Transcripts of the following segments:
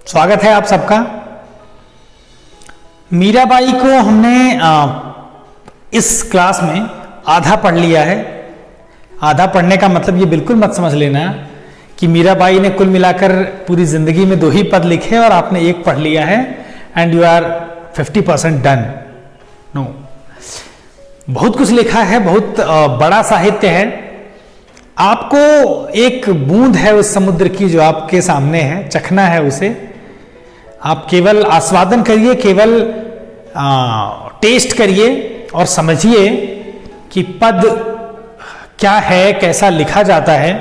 स्वागत है आप सबका। मीराबाई को हमने इस क्लास में आधा पढ़ लिया है। आधा पढ़ने का मतलब ये बिल्कुल मत समझ लेना कि मीराबाई ने कुल मिलाकर पूरी जिंदगी में 2 ही पद लिखे और आपने 1 पढ़ लिया है and you are 50% done. No, बहुत कुछ लिखा है, बहुत बड़ा साहित्य है। आपको एक बूंद है उस समुद्र की जो आपके सामने है, चखना है उसे। आप केवल आस्वादन करिए, केवल टेस्ट करिए और समझिए कि पद क्या है, कैसा लिखा जाता है।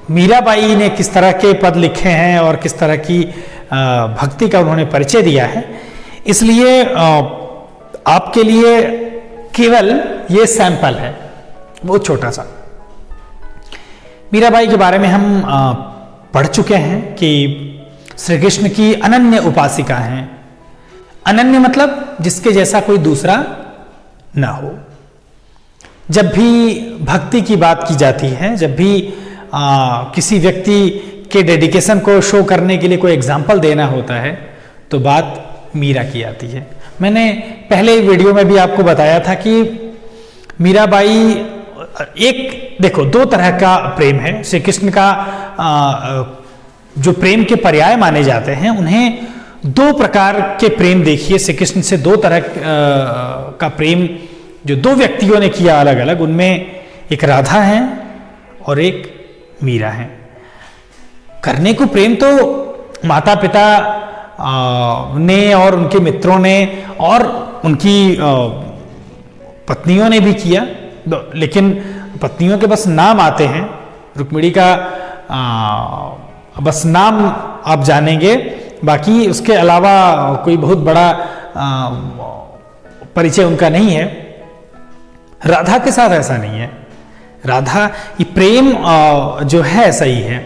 मीराबाई ने किस तरह के पद लिखे हैं और किस तरह की भक्ति का उन्होंने परिचय दिया है। इसलिए आपके लिए केवल ये सैंपल है, बहुत छोटा सा। मीराबाई के बारे में हम पढ़ चुके हैं कि श्री कृष्ण की अनन्य उपासिका हैं। अनन्य मतलब जिसके जैसा कोई दूसरा ना हो। जब भी भक्ति की बात की जाती है, जब भी किसी व्यक्ति के डेडिकेशन को शो करने के लिए कोई एग्जाम्पल देना होता है तो बात मीरा की आती है। मैंने पहले वीडियो में भी आपको बताया था कि मीराबाई देखो 2 तरह का प्रेम है। श्री कृष्ण का जो प्रेम के पर्याय माने जाते हैं, उन्हें 2 प्रकार के प्रेम देखिए। श्री कृष्ण से 2 तरह का प्रेम जो 2 व्यक्तियों ने किया अलग अलग, उनमें एक राधा है और एक मीरा है। करने को प्रेम तो माता पिता ने और उनके मित्रों ने और उनकी पत्नियों ने भी किया, लेकिन पत्नियों के बस नाम आते हैं। रुक्मिणी का बस नाम आप जानेंगे, बाकी उसके अलावा कोई बहुत बड़ा परिचय उनका नहीं है। राधा के साथ ऐसा नहीं है। राधा ये प्रेम जो है ऐसा ही है।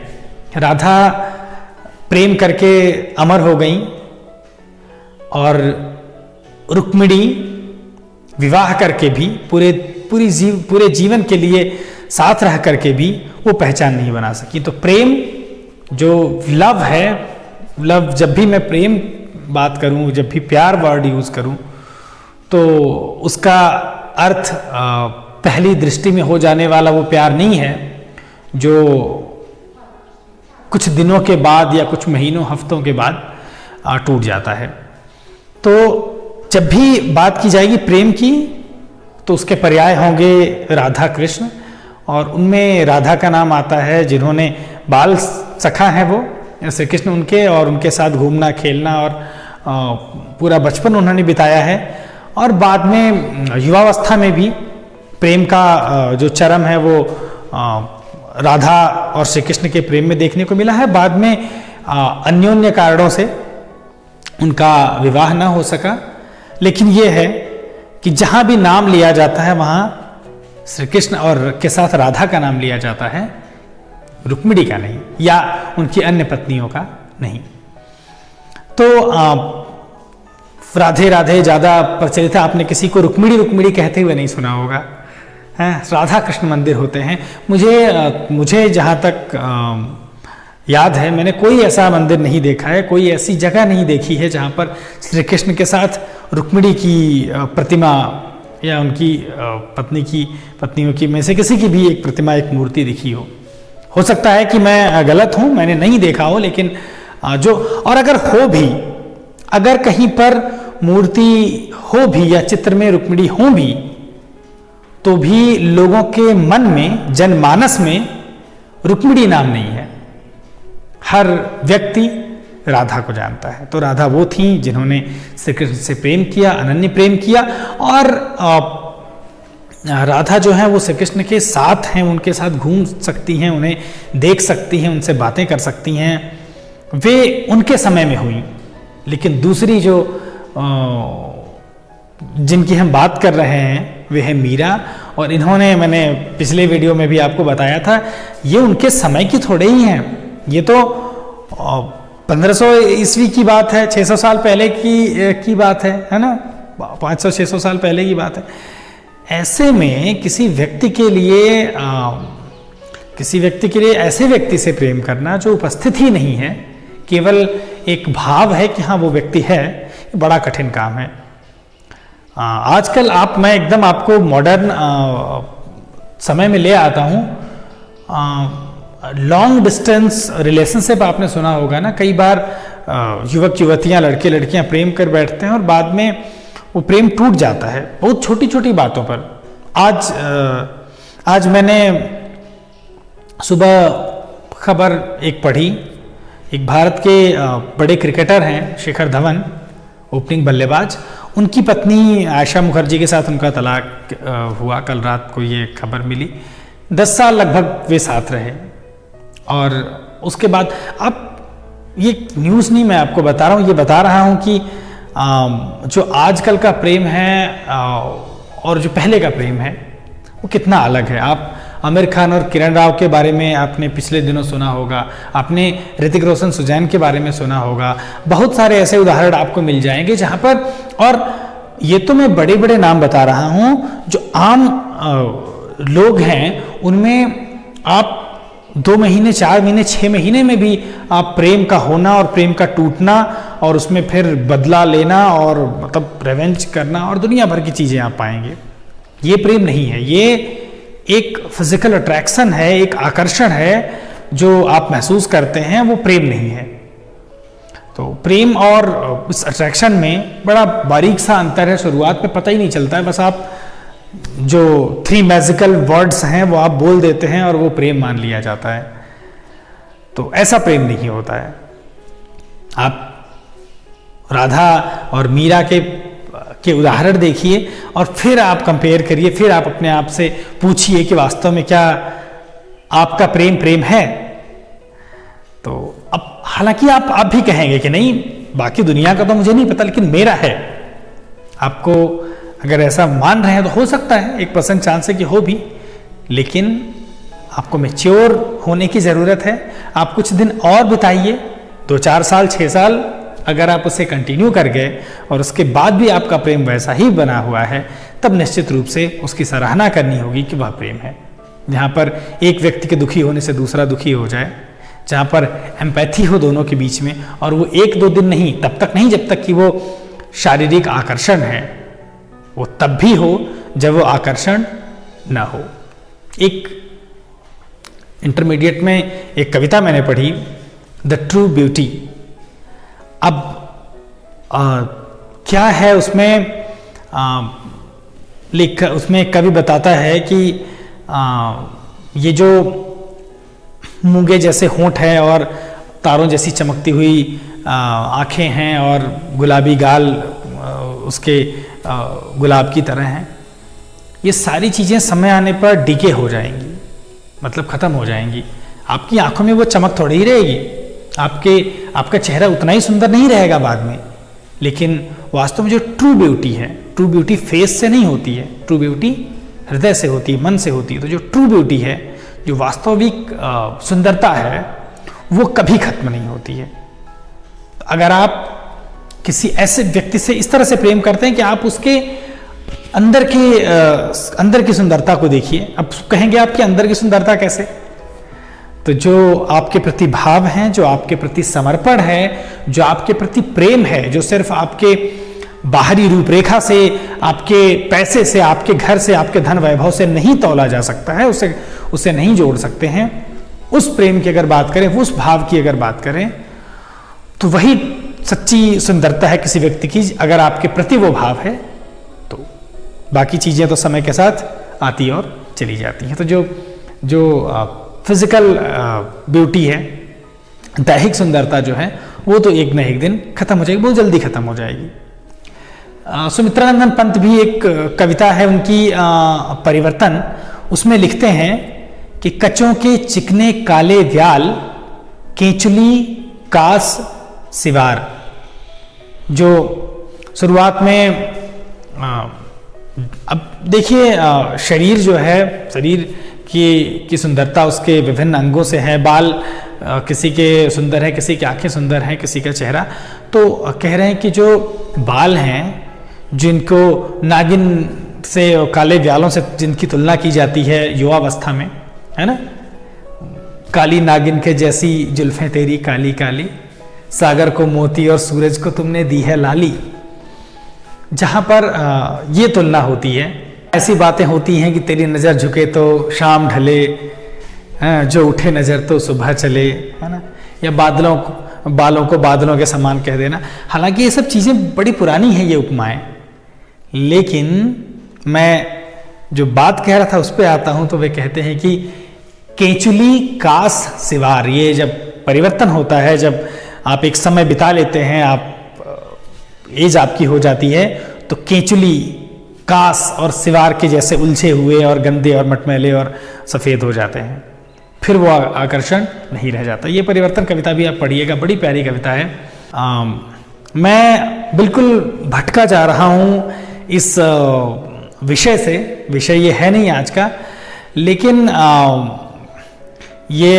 राधा प्रेम करके अमर हो गई और रुक्मिणी विवाह करके भी पूरे जीवन के लिए साथ रह करके भी वो पहचान नहीं बना सकी। तो प्रेम जो लव है, लव जब भी मैं प्रेम बात करूं, जब भी प्यार वर्ड यूज करूं, तो उसका अर्थ पहली दृष्टि में हो जाने वाला वो प्यार नहीं है जो कुछ दिनों के बाद या कुछ महीनों हफ्तों के बाद टूट जाता है। तो जब भी बात की जाएगी प्रेम की तो उसके पर्याय होंगे राधा कृष्ण, और उनमें राधा का नाम आता है जिन्होंने बाल सखा है वो श्री कृष्ण उनके, और उनके साथ घूमना खेलना और पूरा बचपन उन्होंने बिताया है। और बाद में युवावस्था में भी प्रेम का जो चरम है वो राधा और श्री कृष्ण के प्रेम में देखने को मिला है। बाद में अन्योन्य कारणों से उनका विवाह न हो सका, लेकिन ये है कि जहां भी नाम लिया जाता है वहां श्री कृष्ण और के साथ राधा का नाम लिया जाता है, रुक्मिणी का नहीं, या उनकी अन्य पत्नियों का नहीं। तो राधे राधे ज्यादा प्रचलित है। आपने किसी को रुक्मिणी रुक्मिणी कहते हुए नहीं सुना होगा। राधा कृष्ण मंदिर होते हैं। मुझे जहां तक याद है, मैंने कोई ऐसा मंदिर नहीं देखा है, कोई ऐसी जगह नहीं देखी है जहां पर श्री कृष्ण के साथ रुक्मिणी की प्रतिमा या उनकी पत्नियों की में से किसी की भी एक प्रतिमा, एक मूर्ति दिखी हो सकता है कि मैं गलत हूं, मैंने नहीं देखा हो, लेकिन और अगर हो भी, अगर कहीं पर मूर्ति हो भी या चित्र में रुक्मिणी हो भी, तो भी लोगों के मन में, जनमानस में रुक्मिणी नाम नहीं है। हर व्यक्ति राधा को जानता है। तो राधा वो थी जिन्होंने श्री कृष्ण से प्रेम किया, अनन्य प्रेम किया, और राधा जो है वो श्री कृष्ण के साथ हैं, उनके साथ घूम सकती हैं, उन्हें देख सकती हैं, उनसे बातें कर सकती हैं। वे उनके समय में हुई। लेकिन दूसरी जो जिनकी हम बात कर रहे हैं वे है मीरा, और इन्होंने, मैंने पिछले वीडियो में भी आपको बताया था, ये उनके समय की थोड़े ही हैं। ये तो 1500 ईस्वी की बात है, 600 साल पहले की बात है ना, 500-600 साल पहले की बात है। ऐसे में किसी व्यक्ति के लिए ऐसे व्यक्ति से प्रेम करना जो उपस्थित ही नहीं है, केवल एक भाव है कि हाँ वो व्यक्ति है, ये बड़ा कठिन काम है। आजकल मैं एकदम आपको मॉडर्न समय में ले आता हूँ। लॉन्ग डिस्टेंस रिलेशनशिप आपने सुना होगा ना, कई बार युवक युवतियाँ, लड़के लड़कियाँ प्रेम कर बैठते हैं और बाद में वो प्रेम टूट जाता है बहुत छोटी छोटी बातों पर। आज मैंने सुबह खबर एक पढ़ी, एक भारत के बड़े क्रिकेटर हैं शिखर धवन, ओपनिंग बल्लेबाज, उनकी पत्नी आयशा मुखर्जी के साथ उनका तलाक हुआ। कल रात को ये खबर मिली। 10 साल लगभग वे साथ रहे और उसके बाद, अब ये न्यूज़ नहीं मैं आपको बता रहा हूँ, ये बता रहा हूँ कि जो आजकल का प्रेम है और जो पहले का प्रेम है वो कितना अलग है। आप आमिर खान और किरण राव के बारे में आपने पिछले दिनों सुना होगा, आपने ऋतिक रोशन सुजैन के बारे में सुना होगा। बहुत सारे ऐसे उदाहरण आपको मिल जाएंगे जहाँ पर, और ये तो मैं बड़े बड़े नाम बता रहा हूँ, जो आम लोग हैं उनमें आप 2 महीने, 4 महीने, 6 महीने में भी आप प्रेम का होना और प्रेम का टूटना और उसमें फिर बदला लेना और मतलब रिवेंज करना और दुनिया भर की चीज़ें आप पाएंगे। ये प्रेम नहीं है, ये एक फिजिकल अट्रैक्शन है, एक आकर्षण है जो आप महसूस करते हैं, वो प्रेम नहीं है। तो प्रेम और इस अट्रैक्शन में बड़ा बारीक सा अंतर है, शुरुआत में पता ही नहीं चलता है, बस आप जो 3 मैजिकल वर्ड्स हैं वो आप बोल देते हैं और वो प्रेम मान लिया जाता है। तो ऐसा प्रेम नहीं होता है। आप राधा और मीरा के उदाहरण देखिए और फिर आप कंपेयर करिए, फिर आप अपने आप से पूछिए कि वास्तव में क्या आपका प्रेम है। तो अब हालांकि आप भी कहेंगे कि नहीं, बाकी दुनिया का तो मुझे नहीं पता, लेकिन मेरा है। आपको अगर ऐसा मान रहे हैं तो हो सकता है 1% चांस है कि हो भी, लेकिन आपको मैच्योर होने की ज़रूरत है। आप कुछ दिन और बिताइए, 2-4 साल, 6 साल, अगर आप उसे कंटिन्यू कर गए और उसके बाद भी आपका प्रेम वैसा ही बना हुआ है, तब निश्चित रूप से उसकी सराहना करनी होगी कि वह प्रेम है। जहाँ पर एक व्यक्ति के दुखी होने से दूसरा दुखी हो जाए, जहाँ पर एम्पैथी हो दोनों के बीच में, और वो 1-2 दिन नहीं, तब तक नहीं जब तक कि वो शारीरिक आकर्षण है, वो तब भी हो जब वो आकर्षण ना हो। एक इंटरमीडिएट में एक कविता मैंने पढ़ी, द ट्रू ब्यूटी। अब क्या है उसमें, उसमें कवि बताता है कि ये जो मूंगे जैसे होंठ है और तारों जैसी चमकती हुई आंखें हैं और गुलाबी गाल उसके गुलाब की तरह हैं, ये सारी चीज़ें समय आने पर डीके हो जाएंगी, मतलब ख़त्म हो जाएंगी। आपकी आंखों में वो चमक थोड़ी ही रहेगी, आपका चेहरा उतना ही सुंदर नहीं रहेगा बाद में। लेकिन वास्तव में जो ट्रू ब्यूटी है, ट्रू ब्यूटी फेस से नहीं होती है, ट्रू ब्यूटी हृदय से होती है, मन से होती है। तो जो ट्रू ब्यूटी है, जो वास्तविक सुंदरता है, वो कभी खत्म नहीं होती है। अगर आप किसी ऐसे व्यक्ति से इस तरह से प्रेम करते हैं कि आप उसके अंदर की सुंदरता को देखिए। अब कहेंगे आपके अंदर की सुंदरता कैसे? तो जो आपके प्रति भाव हैं, जो आपके प्रति समर्पण है, जो आपके प्रति प्रेम है, जो सिर्फ आपके बाहरी रूपरेखा से, आपके पैसे से, आपके घर से, आपके धन वैभव से नहीं तौला जा सकता है, उसे नहीं जोड़ सकते हैं, उस प्रेम की अगर बात करें, उस भाव की अगर बात करें, तो वही सच्ची सुंदरता है किसी व्यक्ति की। अगर आपके प्रति वो भाव है तो बाकी चीज़ें तो समय के साथ आती और चली जाती हैं। तो जो फिजिकल ब्यूटी है, दैहिक सुंदरता जो है, वो तो एक न एक दिन खत्म हो जाएगी, बहुत जल्दी खत्म हो जाएगी। सुमित्रानंदन पंत भी एक कविता है उनकी, परिवर्तन, उसमें लिखते हैं कि कचों के चिकने काले व्याल, केंचुली कास सिवार। जो शुरुआत में अब देखिए, शरीर जो है, शरीर की सुंदरता उसके विभिन्न अंगों से है। बाल किसी के सुंदर है, किसी की आंखें सुंदर हैं, किसी का चेहरा। तो कह रहे हैं कि जो बाल हैं, जिनको नागिन से, काले व्यालों से जिनकी तुलना की जाती है युवावस्था में, है ना, काली नागिन के जैसी जुल्फें तेरी काली काली, सागर को मोती और सूरज को तुमने दी है लाली। जहां पर ये तुलना होती है, ऐसी बातें होती हैं कि तेरी नज़र झुके तो शाम ढले, जो उठे नज़र तो सुबह चले, है ना, या बालों को बादलों के समान कह देना। हालांकि ये सब चीज़ें बड़ी पुरानी हैं ये उपमाएं, लेकिन मैं जो बात कह रहा था उस पर आता हूं। तो वे कहते हैं कि केंचुली कास सिवार, ये जब परिवर्तन होता है, जब आप एक समय बिता लेते हैं, आप एज आपकी हो जाती है, तो केंचुली कास और सिवार के जैसे उलझे हुए और गंदे और मटमैले और सफ़ेद हो जाते हैं, फिर वो आकर्षण नहीं रह जाता। ये परिवर्तन कविता भी आप पढ़िएगा, बड़ी प्यारी कविता है। मैं बिल्कुल भटका जा रहा हूँ इस विषय से, विषय ये है नहीं आज का, लेकिन ये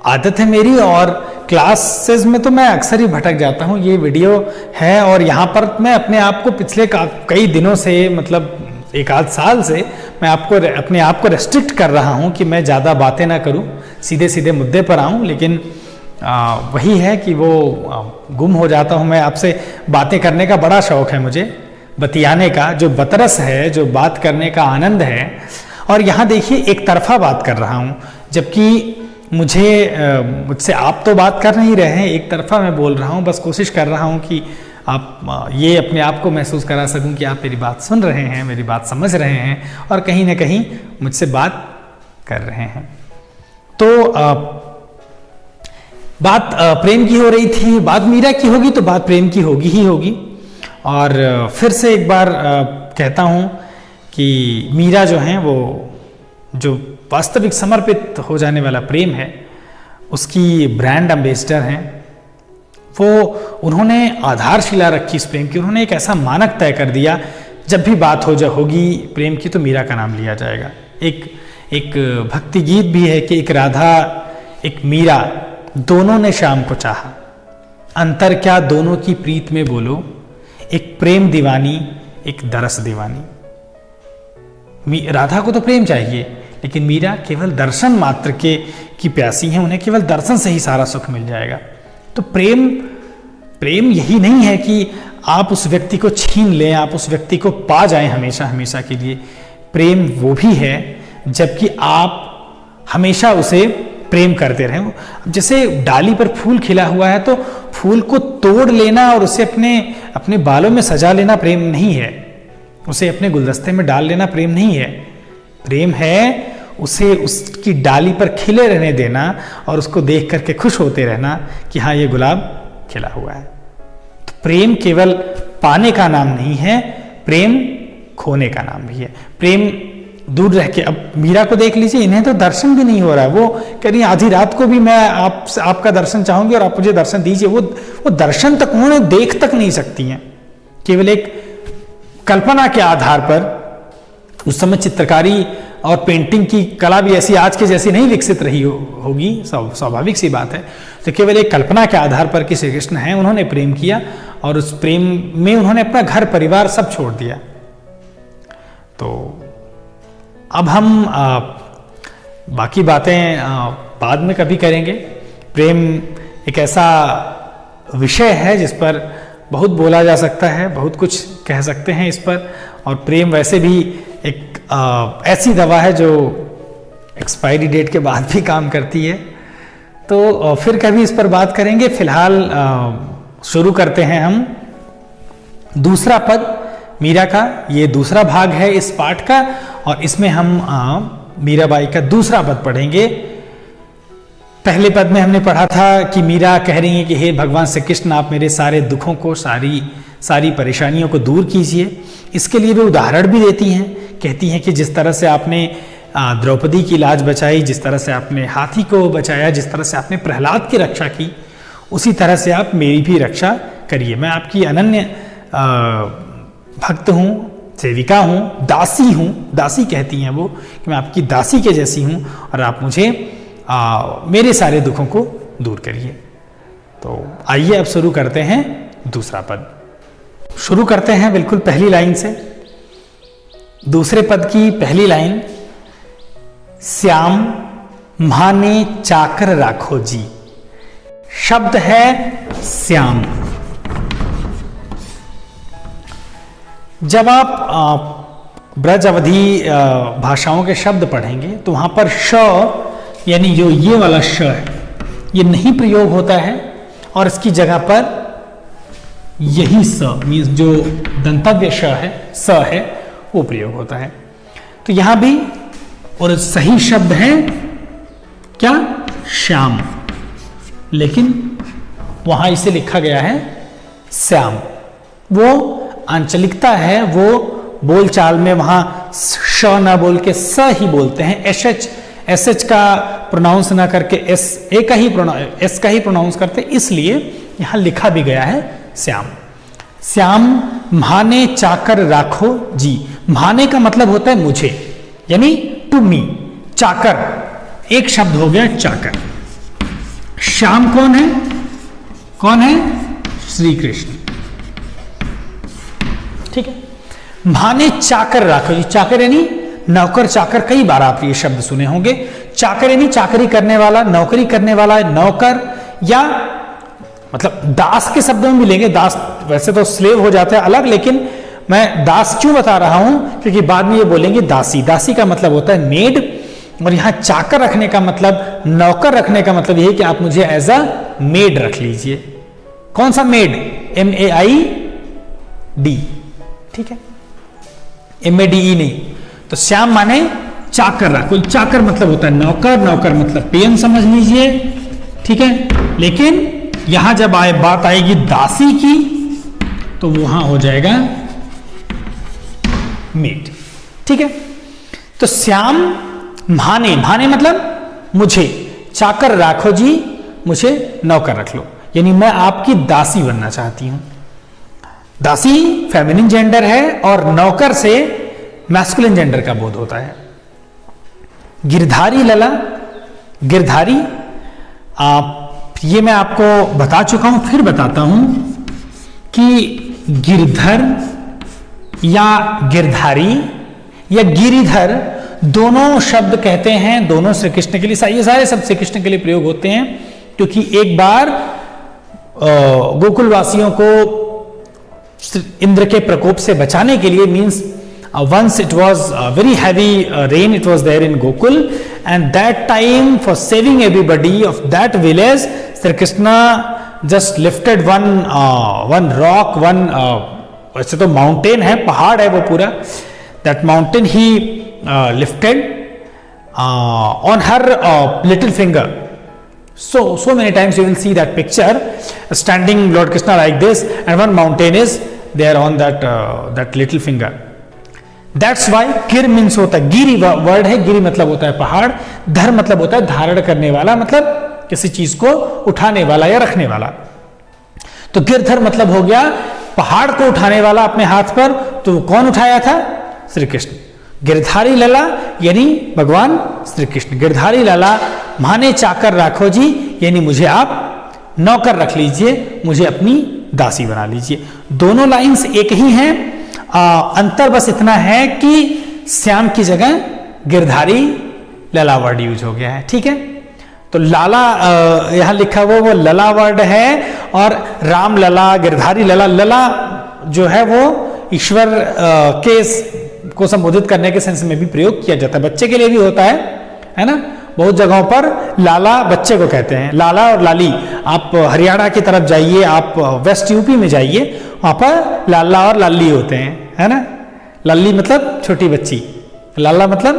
आदत है मेरी, और क्लासेस में तो मैं अक्सर ही भटक जाता हूँ। ये वीडियो है और यहाँ पर मैं अपने आप को पिछले कई दिनों से, मतलब एक आध साल से मैं अपने आप को रेस्ट्रिक्ट कर रहा हूँ कि मैं ज़्यादा बातें ना करूँ, सीधे सीधे मुद्दे पर आऊँ। लेकिन वही है कि वो गुम हो जाता हूँ मैं। आपसे बातें करने का बड़ा शौक़ है मुझे, बतियाने का, जो बतरस है, जो बात करने का आनंद है। और यहाँ देखिए एक तरफा बात कर रहा हूँ, जबकि मुझसे आप तो बात कर नहीं रहे हैं, एक तरफा मैं बोल रहा हूँ। बस कोशिश कर रहा हूँ कि आप ये अपने आप को महसूस करा सकूं कि आप मेरी बात सुन रहे हैं, मेरी बात समझ रहे हैं और कहीं ना कहीं मुझसे बात कर रहे हैं। तो बात प्रेम की हो रही थी, बात मीरा की होगी तो बात प्रेम की होगी ही होगी। और फिर से एक बार कहता हूँ कि मीरा जो हैं, वो जो वास्तविक समर्पित हो जाने वाला प्रेम है, उसकी ब्रांड एम्बेसडर हैं। वो उन्होंने आधारशिला रखी इस प्रेम की, उन्होंने एक ऐसा मानक तय कर दिया, जब भी बात होगी प्रेम की तो मीरा का नाम लिया जाएगा। एक भक्ति गीत भी है कि एक राधा एक मीरा दोनों ने शाम को चाहा, अंतर क्या दोनों की प्रीत में बोलो, एक प्रेम दीवानी एक दरस दीवानी। राधा को तो प्रेम चाहिए, लेकिन मीरा केवल दर्शन मात्र की प्यासी हैं, उन्हें केवल दर्शन से ही सारा सुख मिल जाएगा। तो प्रेम यही नहीं है कि आप उस व्यक्ति को छीन लें, आप उस व्यक्ति को पा जाएं हमेशा हमेशा के लिए। प्रेम वो भी है जबकि आप हमेशा उसे प्रेम करते रहें। जैसे डाली पर फूल खिला हुआ है तो फूल को तोड़ लेना और उसे अपने बालों में सजा लेना प्रेम नहीं है, उसे अपने गुलदस्ते में डाल लेना प्रेम नहीं है। प्रेम है उसे उसकी डाली पर खिले रहने देना और उसको देख करके खुश होते रहना कि हाँ ये गुलाब खिला हुआ है। तो प्रेम केवल पाने का नाम नहीं है, प्रेम खोने का नाम भी है। प्रेम दूर रह के, अब मीरा को देख लीजिए, इन्हें तो दर्शन भी नहीं हो रहा है। वो कह रही आधी रात को भी मैं आपका दर्शन चाहूंगी और आप मुझे दर्शन दीजिए। वो दर्शन तक उन्होंने देख तक नहीं सकती हैं, केवल एक कल्पना के आधार पर। उस समय चित्रकारी और पेंटिंग की कला भी ऐसी आज के जैसी नहीं विकसित रही होगी, स्वाभाविक सी बात है। तो केवल एक कल्पना के आधार पर कि श्री कृष्ण हैं, उन्होंने प्रेम किया और उस प्रेम में उन्होंने अपना घर परिवार सब छोड़ दिया। तो अब हम बाकी बातें बाद में कभी करेंगे। प्रेम एक ऐसा विषय है जिस पर बहुत बोला जा सकता है, बहुत कुछ कह सकते हैं इस पर। और प्रेम वैसे भी एक ऐसी दवा है जो एक्सपायरी डेट के बाद भी काम करती है। तो फिर कभी इस पर बात करेंगे। फिलहाल शुरू करते हैं हम दूसरा पद मीरा का। ये दूसरा भाग है इस पाठ का और इसमें हम मीराबाई का दूसरा पद पढ़ेंगे। पहले पद में हमने पढ़ा था कि मीरा कह रही है कि हे भगवान श्री कृष्ण, आप मेरे सारे दुखों को, सारी परेशानियों को दूर कीजिए। इसके लिए वे उदाहरण भी देती हैं, कहती हैं कि जिस तरह से आपने द्रौपदी की लाज बचाई, जिस तरह से आपने हाथी को बचाया, जिस तरह से आपने प्रहलाद की रक्षा की, उसी तरह से आप मेरी भी रक्षा करिए। मैं आपकी अनन्य भक्त हूँ, सेविका हूँ, दासी हूँ। दासी कहती हैं वो कि मैं आपकी दासी के जैसी हूँ और आप मुझे मेरे सारे दुखों को दूर करिए। तो आइए अब शुरू करते हैं दूसरा पद। शुरू करते हैं बिल्कुल पहली लाइन से। दूसरे पद की पहली लाइन, श्याम माने चाकर राखो जी। शब्द है श्याम। जब आप ब्रज अवधि भाषाओं के शब्द पढ़ेंगे तो वहां पर श यानी जो ये वाला श है ये नहीं प्रयोग होता है और इसकी जगह पर यही स मीन्स जो दंतव्य स है वो प्रयोग होता है। तो यहां भी और सही शब्द है क्या, श्याम, लेकिन वहां इसे लिखा गया है श्याम। वो आंचलिकता है, वो बोलचाल में वहां श ना बोल के स ही बोलते हैं। एस एच का प्रोनाउंस ना करके एस का ही प्रोनाउंस करते, इसलिए यहां लिखा भी गया है श्याम। श्याम म्हाने चाकर राखो जी। म्हाने का मतलब होता है मुझे, यानी टू मी। चाकर एक शब्द हो गया चाकर। श्याम कौन है, कौन है, श्री कृष्ण। ठीक है। म्हाने चाकर राखो जी। चाकर यानी नौकर चाकर, कई बार आप ये शब्द सुने होंगे। चाकर यानी चाकरी करने वाला, नौकरी करने वाला, नौकर, या मतलब दास के शब्द में भी लेंगे। दास वैसे तो स्लेव हो जाता है अलग, लेकिन मैं दास क्यों बता रहा हूं क्योंकि बाद में ये बोलेंगे दासी। दासी का मतलब होता है मेड, और यहां चाकर रखने का मतलब, नौकर रखने का मतलब यह है कि आप मुझे एज अ मेड रख लीजिए। कौन सा मेड, MAID, ठीक है, MADE नहीं। तो श्याम माने चाकर राखो। चाकर मतलब होता है नौकर, नौकर मतलब पेन समझ लीजिए, ठीक है। लेकिन यहां जब बात आएगी दासी की तो वहां हो जाएगा मेड, ठीक है। तो श्याम म्हाने, म्हाने मतलब मुझे, चाकर राखो जी, मुझे नौकर रख लो, यानी मैं आपकी दासी बनना चाहती हूं। दासी फेमिनिन जेंडर है और नौकर से मैस्कुलिन जेंडर का बोध होता है। गिरधारी लला, गिरधारी ये मैं आपको बता चुका हूं, फिर बताता हूं कि गिरधर या गिरधारी या गिरिधर दोनों शब्द कहते हैं, दोनों श्री कृष्ण के लिए, ये सारे शब्द श्री कृष्ण के लिए प्रयोग होते हैं। क्योंकि एक बार गोकुल वासियों को इंद्र के प्रकोप से बचाने के लिए, means once it was very heavy rain it was there in Gokul, and that time for saving everybody of that village, Sri Krishna just lifted one rock, वैसे तो माउंटेन है, पहाड़ है वो पूरा, that mountain he lifted on her little finger. So many times you will see that picture, standing Lord Krishna like this, and one mountain is there on that little finger. That's why गिर means होता है, गिरी word है, गिरी मतलब होता है पहाड़, धर मतलब होता है धारण करने वाला, मतलब किसी चीज को उठाने वाला या रखने वाला। तो गिरधर मतलब हो गया पहाड़ को उठाने वाला अपने हाथ पर। तो कौन उठाया था, श्री कृष्ण। गिरधारी लला यानी भगवान श्री कृष्ण। गिरधारी लला म्हाने चाकर राखो जी, यानी मुझे आप नौकर रख लीजिए, मुझे अपनी दासी बना लीजिए। दोनों लाइंस एक ही हैं, अंतर बस इतना है कि श्याम की जगह गिरधारी लला वर्ड यूज हो गया है, ठीक है। तो लाला यहां लिखा हुआ वो लला वर्ड है, और राम लला, गिरधारी लला, लला जो है वो ईश्वर के को संबोधित करने के सेंस में भी प्रयोग किया जाता है। बच्चे के लिए भी होता है ना। बहुत जगहों पर लाला बच्चे को कहते हैं, लाला और लाली। आप हरियाणा की तरफ जाइए, आप वेस्ट यूपी में जाइए, वहां पर लाला और लाली होते हैं, है ना। लाली मतलब छोटी बच्ची, लाला मतलब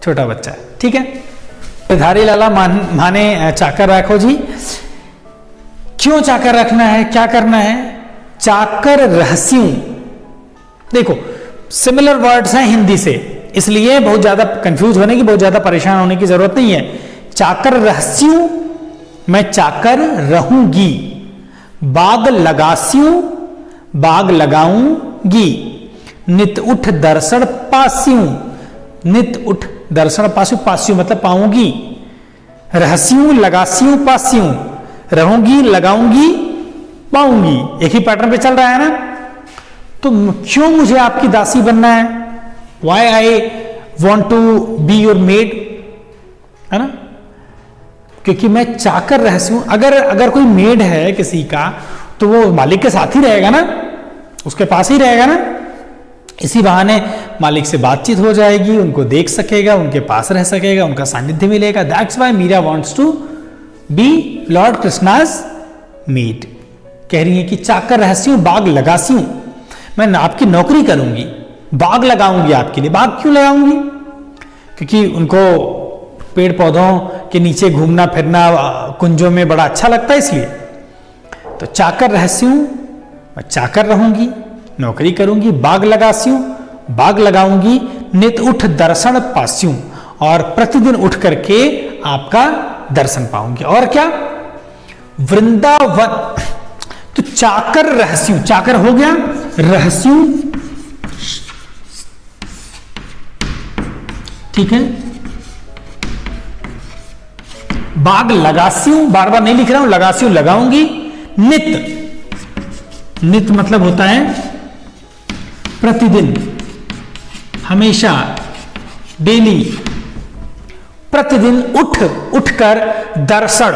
छोटा बच्चा, ठीक है। धारी लाला माने चाकर राखो जी। क्यों चाकर रखना है, क्या करना है, चाकर रहस्यू। देखो सिमिलर वर्ड्स हैं हिंदी से, इसलिए बहुत ज्यादा कंफ्यूज होने की, बहुत ज्यादा परेशान होने की जरूरत नहीं है। चाकर रहस्यू, मैं चाकर रहूंगी। बाग लगास्यू, बाग लगाऊंगी। नित उठ दर्शन पास्यू, नित उठ दर्शन पास्यू, पास्यू मतलब पाऊंगी। रहस्यू, लगास्यू, पास्यू, रहूंगी, लगाऊंगी, पाऊंगी। एक ही पैटर्न पे चल रहा है ना। तो क्यों मुझे आपकी दासी बनना है, why I want to be your maid, है ना। क्योंकि मैं चाकर रहस्य हूं। अगर कोई मेड है किसी का तो वो मालिक के साथ ही रहेगा ना, उसके पास ही रहेगा ना। इसी बहाने मालिक से बातचीत हो जाएगी, उनको देख सकेगा, उनके पास रह सकेगा, उनका सानिध्य मिलेगा। That's why Meera wants to be lord Krishna's maid. कह रही है कि चाकर रहस्य हूं, बाग लगासी हूं, मैं आपकी नौकरी करूंगी, बाग लगाऊंगी आपके लिए। बाग क्यों लगाऊंगी? क्योंकि उनको पेड़ पौधों के नीचे घूमना फिरना कुंजों में बड़ा अच्छा लगता है, इसलिए। तो चाकर रहस्य हूं, मैं चाकर रहूंगी, नौकरी करूंगी। बाग लगासी हूं, बाग लगाऊंगी। नित उठ दर्शन पास्यूं, और प्रतिदिन उठ करके आपका दर्शन पाऊंगी। और क्या? वृंदावन। तो चाकर रहस्यू, चाकर हो गया, रहस्यू, ठीक है। बाग लगास्यू, बार बार नहीं लिख रहा हूं, लगास्यू लगाऊंगी। नित, नित मतलब होता है प्रतिदिन, हमेशा, डेली। प्रतिदिन उठकर दर्शन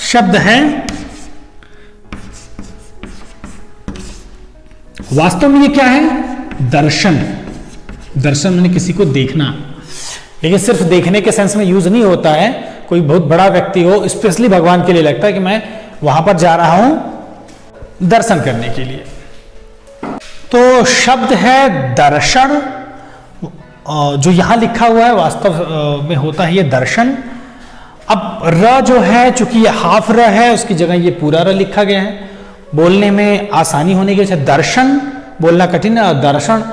शब्द है, वास्तव में ये क्या है? दर्शन। दर्शन मैंने किसी को देखना, लेकिन सिर्फ देखने के सेंस में यूज नहीं होता है। कोई बहुत बड़ा व्यक्ति हो, स्पेशली भगवान के लिए लगता है कि मैं वहां पर जा रहा हूं दर्शन करने के लिए। तो शब्द है दर्शन, जो यहां लिखा हुआ है वास्तव में होता है ये दर्शन। अब र जो है, चूंकि ये हाफ र है, उसकी जगह ये पूरा र लिखा गया है, बोलने में आसानी होने की वजह से। दर्शन बोलना कठिन है, और दर्शन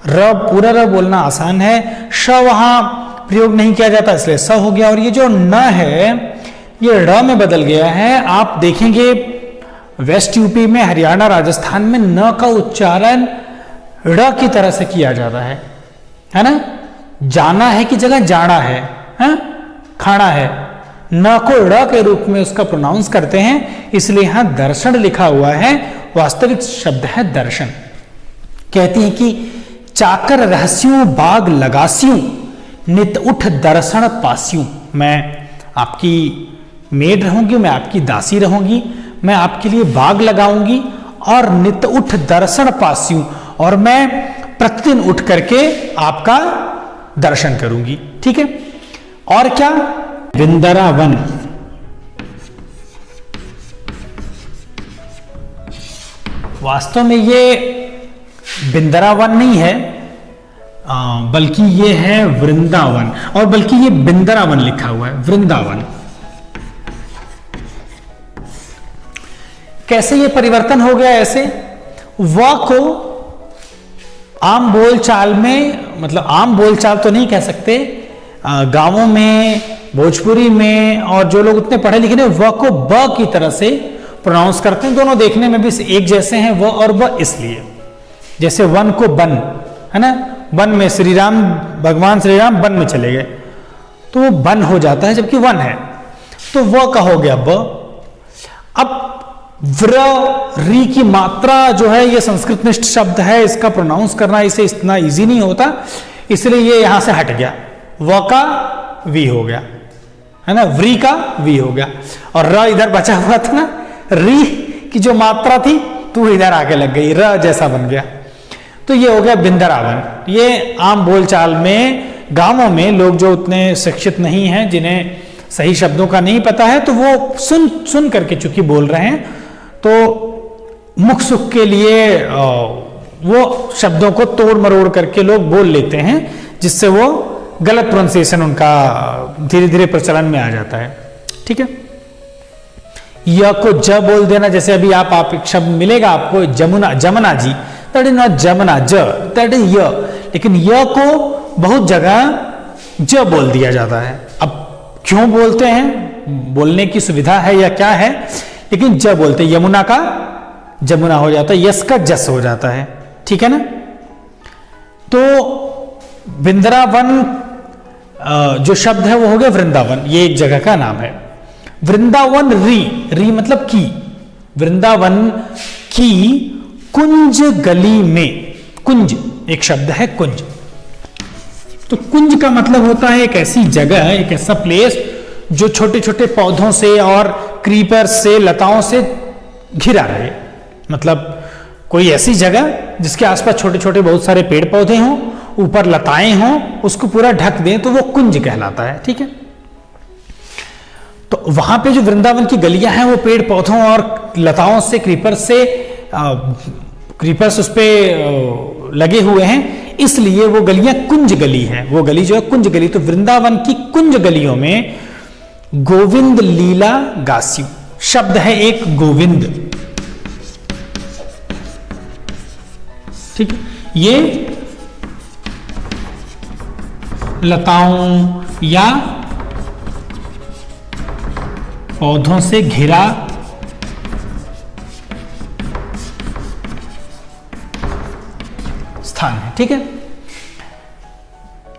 र पूरा र बोलना आसान है। श वहां प्रयोग नहीं किया जाता, इसलिए स हो गया। और ये जो न है ये ड़ में बदल गया है। आप देखेंगे वेस्ट यूपी में, हरियाणा, राजस्थान में न का उच्चारण ड़ की तरह से किया जाता है ना। जाना है की जगह जाना है, खाना है। न को ड़ के रूप में उसका प्रोनाउंस करते हैं, इसलिए यहां दर्शन लिखा हुआ है। वास्तविक शब्द है दर्शन। कहती है कि चाकर रहस्यों बाग लगास्यूं, नित उठ दर्शन पास्यूं। मैं आपकी मेड रहूंगी, मैं आपकी दासी रहूंगी, मैं आपके लिए बाग लगाऊंगी, और नित उठ दर्शन पास्यूं, और मैं प्रतिदिन उठ करके आपका दर्शन करूंगी। ठीक है। और क्या? वृंदावन। वास्तव में ये बिंदरावन नहीं है, बल्कि ये है वृंदावन, और बल्कि ये बिंदरावन लिखा हुआ है, वृंदावन। कैसे ये परिवर्तन हो गया? ऐसे व को आम बोलचाल में, मतलब आम बोलचाल तो नहीं कह सकते, गांवों में, भोजपुरी में, और जो लोग उतने पढ़े लिखे नहीं, व को ब की तरह से प्रोनाउंस करते हैं। दोनों देखने में भी एक जैसे हैं, व और ब, इसलिए। जैसे वन को बन, है ना, वन में श्री राम, भगवान श्री राम वन में चले गए, तो वो बन हो जाता है, जबकि वन है, तो व का हो गया ब। अब व्र री की मात्रा जो है, ये संस्कृत निष्ठ शब्द है, इसका प्रोनाउंस करना इसे इतना इजी नहीं होता, इसलिए ये यहां से हट गया, व का वी हो गया, है ना, व्री का वी हो गया, और र इधर बचा हुआ था ना, री की जो मात्रा थी तो इधर आके लग गई, र जैसा बन गया, तो ये हो गया बिंदरावन। ये आम बोलचाल में, गांवों में लोग जो उतने शिक्षित नहीं हैं, जिन्हें सही शब्दों का नहीं पता है, तो वो सुन करके चूंकि बोल रहे हैं, तो मुख सुख के लिए वो शब्दों को तोड़ मरोड़ करके लोग बोल लेते हैं, जिससे वो गलत प्रोनाउंसिएशन उनका धीरे धीरे प्रचलन में आ जाता है। ठीक है। य को ज बोल देना, जैसे अभी आप एक शब्द मिलेगा आपको, Jamuna, Jamuna ji, that is not Jamuna, ज दैट इज य, लेकिन य को बहुत जगह ज बोल दिया जाता है। अब क्यों बोलते हैं? बोलने की सुविधा है या क्या है, लेकिन ज बोलते हैं। यमुना का जमुना हो जाता है, यस का जस हो जाता है। ठीक है ना। तो वृंदावन जो शब्द है वो हो गया वृंदावन, ये एक जगह का नाम है। वृंदावन री, री मतलब की, वृंदावन की कुंज गली में, कुंज एक शब्द है, कुंज। तो कुंज का मतलब होता है एक ऐसी जगह, एक ऐसा प्लेस जो छोटे छोटे पौधों से और क्रीपर्स से, लताओं से घिरा रहे। मतलब कोई ऐसी जगह जिसके आसपास छोटे छोटे बहुत सारे पेड़ पौधे हों, ऊपर लताएं हों, उसको पूरा ढक दें तो वो कुंज कहलाता है। ठीक है, तो वहां पे जो वृंदावन की गलियां हैं वो पेड़ पौधों और लताओं से, क्रीपर्स उस पे लगे हुए हैं, इसलिए वो गलियां कुंज गली है। वो गली जो है कुंज गली। तो वृंदावन की कुंज गलियों में गोविंद लीला गास्यु शब्द है एक, गोविंद। ठीक है, ये लताओं या पौधों से घिरा स्थान है। ठीक है,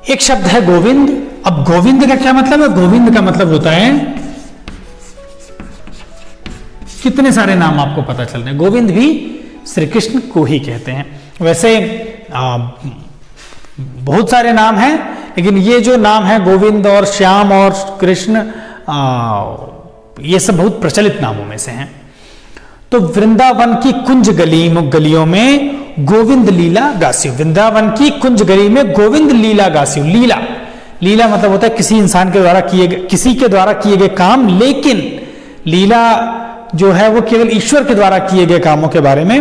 एक शब्द है गोविंद। अब गोविंद का क्या मतलब है? गोविंद का मतलब होता है, कितने सारे नाम आपको पता चल रहे हैं। गोविंद भी श्री कृष्ण को ही कहते हैं। वैसे बहुत सारे नाम हैं, लेकिन ये जो नाम है गोविंद और श्याम और कृष्ण, ये सब बहुत प्रचलित नामों में से हैं। तो वृंदावन की कुंज गलियों में गोविंद लीला गास्यु, वृंदावन की कुंज गली में गोविंद लीला गास्यु। लीला मतलब होता है किसी इंसान के द्वारा किसी के द्वारा किए गए काम, लेकिन लीला जो है वो केवल ईश्वर के द्वारा किए गए कामों के बारे में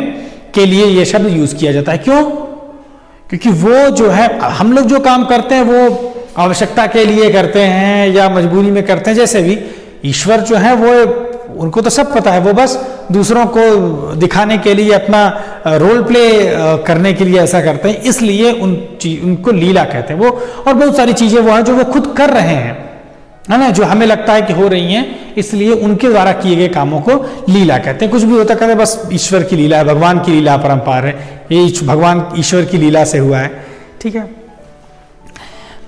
के लिए यह शब्द यूज किया जाता है। क्यों? क्योंकि वो जो है, हम लोग जो काम करते हैं वो आवश्यकता के लिए करते हैं या मजबूरी में करते हैं, जैसे भी ईश्वर जो है वो, उनको तो सब पता है, वो बस दूसरों को दिखाने के लिए, अपना रोल प्ले करने के लिए ऐसा करते हैं, इसलिए उनको लीला कहते हैं वो। और बहुत सारी चीजें वो है जो वो खुद कर रहे हैं, है ना, जो हमें लगता है कि हो रही हैं, इसलिए उनके द्वारा किए गए कामों को लीला कहते हैं। कुछ भी होता कहते हैं बस ईश्वर की लीला है, भगवान की लीला परंपार है, ये भगवान ईश्वर की लीला से हुआ है। ठीक है,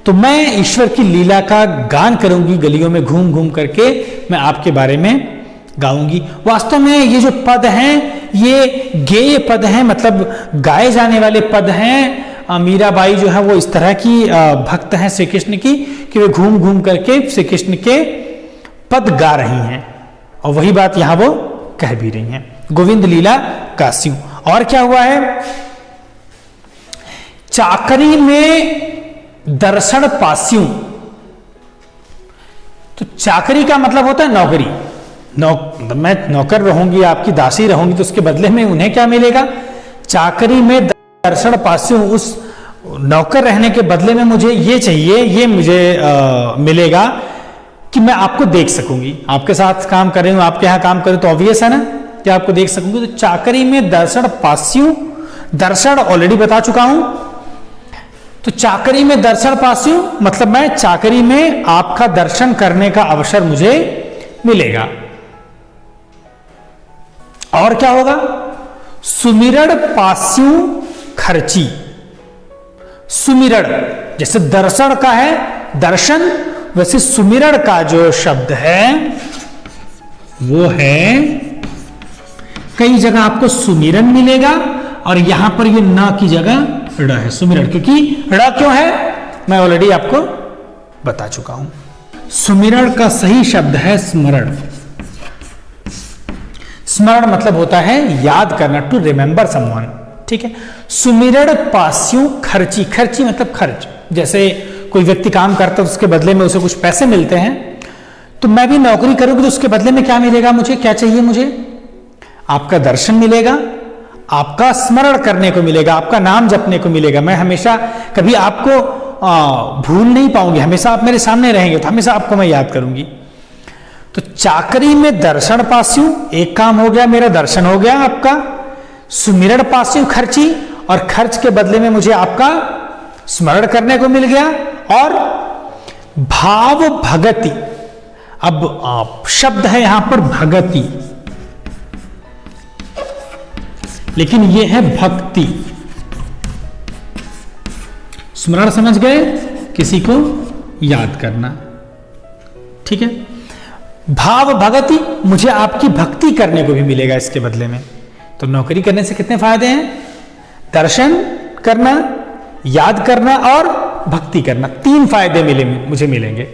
तो मैं ईश्वर की लीला का गान करूंगी, गलियों में घूम घूम करके मैं आपके बारे में गाऊंगी। वास्तव में ये जो पद हैं ये गेय पद हैं, मतलब गाए जाने वाले पद हैं। मीराबाई जो है वो इस तरह की भक्त हैं श्री कृष्ण की कि वे घूम घूम करके श्री कृष्ण के पद गा रही हैं, और वही बात यहां वो कह भी रही हैं, गोविंद लीला गास्यु। और क्या हुआ है? चाकरी में दर्शन पास्यू। तो चाकरी का मतलब होता है नौकरी। मैं नौकर रहूंगी, आपकी दासी रहूंगी, तो उसके बदले में उन्हें क्या मिलेगा? चाकरी में दर्शन पास्यू, उस नौकर रहने के बदले में मुझे ये चाहिए, ये मुझे मिलेगा कि मैं आपको देख सकूंगी, आपके साथ काम कर रही हूं, आपके यहां काम करूं, तो ऑब्वियस है ना कि आपको देख सकूंगी। तो चाकरी में दर्शन पास्यू, दर्शन ऑलरेडी बता चुका हूं। तो चाकरी में दर्शन पास्यू मतलब मैं चाकरी में आपका दर्शन करने का अवसर मुझे मिलेगा। और क्या होगा? सुमिरण पास्यू खर्ची। सुमिरण जैसे दर्शन का है दर्शन, वैसे सुमिरण का जो शब्द है वो है, कई जगह आपको सुमिरन मिलेगा और यहां पर ये ना की जगह ड़ है, सुमिरण। क्योंकि ड़ क्यों है मैं ऑलरेडी आपको बता चुका हूं। सुमिरण का सही शब्द है स्मरण। स्मरण मतलब होता है याद करना, टू रिमेंबर समवन। ठीक है, सुमिरण पास्यू खर्ची। खर्ची मतलब खर्च। जैसे कोई व्यक्ति काम करता है तो उसके बदले में उसे कुछ पैसे मिलते हैं, तो मैं भी नौकरी करूंगी तो उसके बदले में क्या मिलेगा मुझे? क्या चाहिए मुझे? आपका दर्शन मिलेगा, आपका स्मरण करने को मिलेगा, आपका नाम जपने को मिलेगा। मैं हमेशा कभी आपको भूल नहीं पाऊंगी, हमेशा आप मेरे सामने रहेंगे, तो हमेशा आपको मैं याद करूंगी। तो चाकरी में दर्शन पास्यू, एक काम हो गया, मेरा दर्शन हो गया आपका। सुमिरण पास्यू खर्ची, और खर्च के बदले में मुझे आपका स्मरण करने को मिल गया। और भाव भगति, अब शब्द है यहां पर भगति, लेकिन यह है भक्ति। स्मरण समझ गए? किसी को याद करना। ठीक है, भाव भगति, मुझे आपकी भक्ति करने को भी मिलेगा इसके बदले में। तो नौकरी करने से कितने फायदे हैं? दर्शन करना, याद करना और भक्ति करना, 3 फायदे मुझे मिलेंगे।